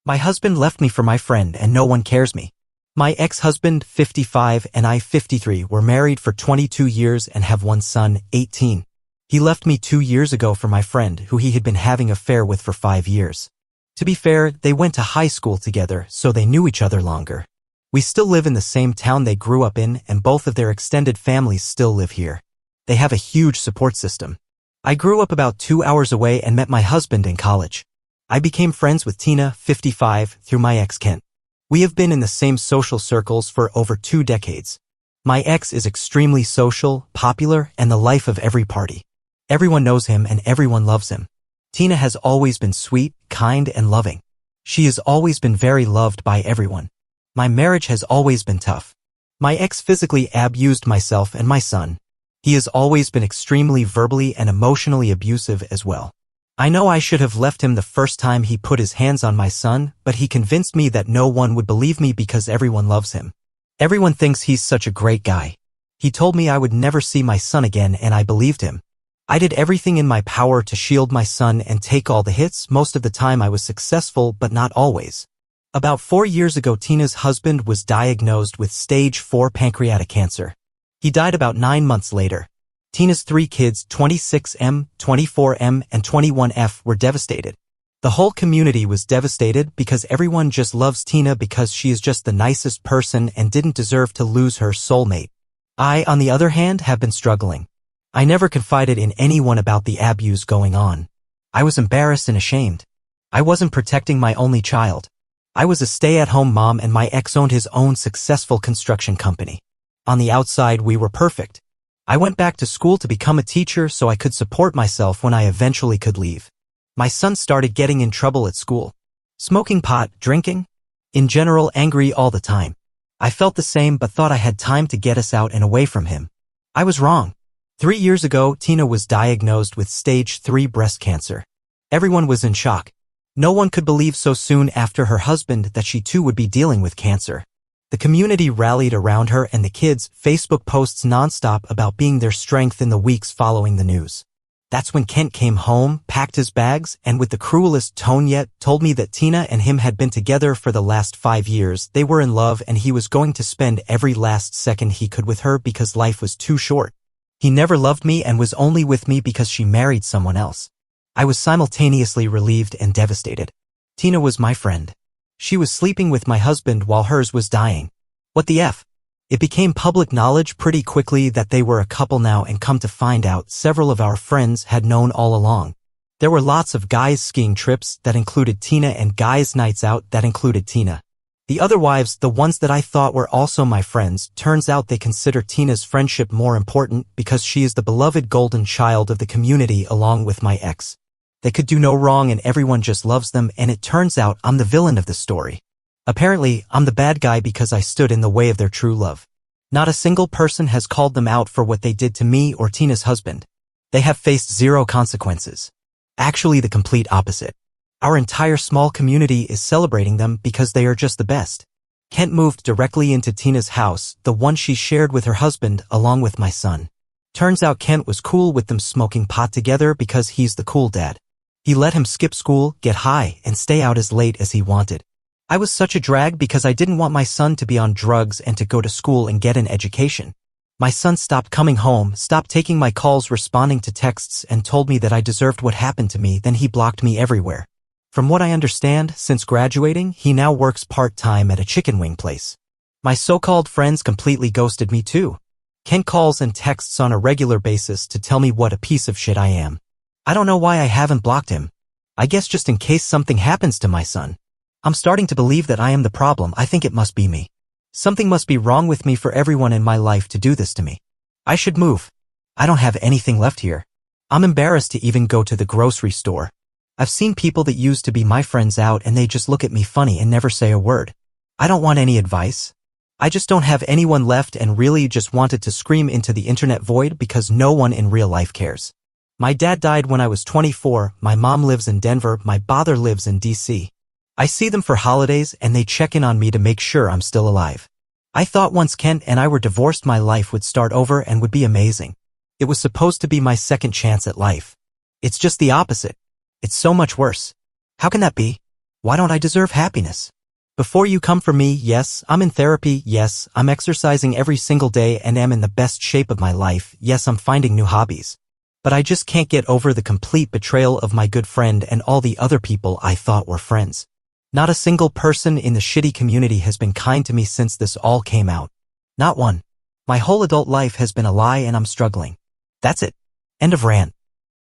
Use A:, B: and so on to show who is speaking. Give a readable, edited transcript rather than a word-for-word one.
A: My husband left me for my friend and no one cares me. My ex-husband, 55, and I, 53, were married for 22 years and have one son, 18. He left me 2 years ago for my friend, who he had been having an affair with for 5 years. To be fair, they went to high school together, so they knew each other longer. We still live in the same town they grew up in, and both of their extended families still live here. They have a huge support system. I grew up about 2 hours away and met my husband in college. I became friends with Tina, 55, through my ex Kent. We have been in the same social circles for over 2 decades. My ex is extremely social, popular, and the life of every party. Everyone knows him and everyone loves him. Tina has always been sweet, kind, and loving. She has always been very loved by everyone. My marriage has always been tough. My ex physically abused myself and my son. He has always been extremely verbally and emotionally abusive as well. I know I should have left him the first time he put his hands on my son, but he convinced me that no one would believe me because everyone loves him. Everyone thinks he's such a great guy. He told me I would never see my son again and I believed him. I did everything in my power to shield my son and take all the hits. Most of the time I was successful, but not always. About 4 years ago, Tina's husband was diagnosed with stage 4 pancreatic cancer. He died about 9 months later. Tina's 3 kids, 26M, 24M, and 21F, were devastated. The whole community was devastated because everyone just loves Tina because she is just the nicest person and didn't deserve to lose her soulmate. I, on the other hand, have been struggling. I never confided in anyone about the abuse going on. I was embarrassed and ashamed. I wasn't protecting my only child. I was a stay-at-home mom and my ex owned his own successful construction company. On the outside, we were perfect. I went back to school to become a teacher so I could support myself when I eventually could leave. My son started getting in trouble at school. Smoking pot, drinking. In general, angry all the time. I felt the same but thought I had time to get us out and away from him. I was wrong. 3 years ago, Tina was diagnosed with stage 3 breast cancer. Everyone was in shock. No one could believe so soon after her husband that she too would be dealing with cancer. The community rallied around her and the kids, Facebook posts nonstop about being their strength in the weeks following the news. That's when Kent came home, packed his bags, and with the cruelest tone yet, told me that Tina and him had been together for the last 5 years. They were in love and he was going to spend every last second he could with her because life was too short. He never loved me and was only with me because she married someone else. I was simultaneously relieved and devastated. Tina was my friend. She was sleeping with my husband while hers was dying. What the F? It became public knowledge pretty quickly that they were a couple now, and come to find out, several of our friends had known all along. There were lots of guys skiing trips that included Tina and guys nights out that included Tina. The other wives, the ones that I thought were also my friends, turns out they consider Tina's friendship more important because she is the beloved golden child of the community along with my ex. They could do no wrong and everyone just loves them, and it turns out I'm the villain of the story. Apparently, I'm the bad guy because I stood in the way of their true love. Not a single person has called them out for what they did to me or Tina's husband. They have faced 0 consequences. Actually, the complete opposite. Our entire small community is celebrating them because they are just the best. Kent moved directly into Tina's house, the one she shared with her husband, along with my son. Turns out Kent was cool with them smoking pot together because he's the cool dad. He let him skip school, get high, and stay out as late as he wanted. I was such a drag because I didn't want my son to be on drugs and to go to school and get an education. My son stopped coming home, stopped taking my calls, responding to texts, and told me that I deserved what happened to me. Then he blocked me everywhere. From what I understand, since graduating, he now works part-time at a chicken wing place. My so-called friends completely ghosted me too. Kent calls and texts on a regular basis to tell me what a piece of shit I am. I don't know why I haven't blocked him. I guess just in case something happens to my son. I'm starting to believe that I am the problem. I think it must be me. Something must be wrong with me for everyone in my life to do this to me. I should move. I don't have anything left here. I'm embarrassed to even go to the grocery store. I've seen people that used to be my friends out and they just look at me funny and never say a word. I don't want any advice. I just don't have anyone left and really just wanted to scream into the internet void because no one in real life cares. My dad died when I was 24, my mom lives in Denver, my father lives in DC. I see them for holidays and they check in on me to make sure I'm still alive. I thought once Kent and I were divorced my life would start over and would be amazing. It was supposed to be my second chance at life. It's just the opposite. It's so much worse. How can that be? Why don't I deserve happiness? Before you come for me, yes, I'm in therapy, yes, I'm exercising every single day and am in the best shape of my life, yes, I'm finding new hobbies. But I just can't get over the complete betrayal of my good friend and all the other people I thought were friends. Not a single person in the shitty community has been kind to me since this all came out. Not one. My whole adult life has been a lie and I'm struggling. That's it. End of rant.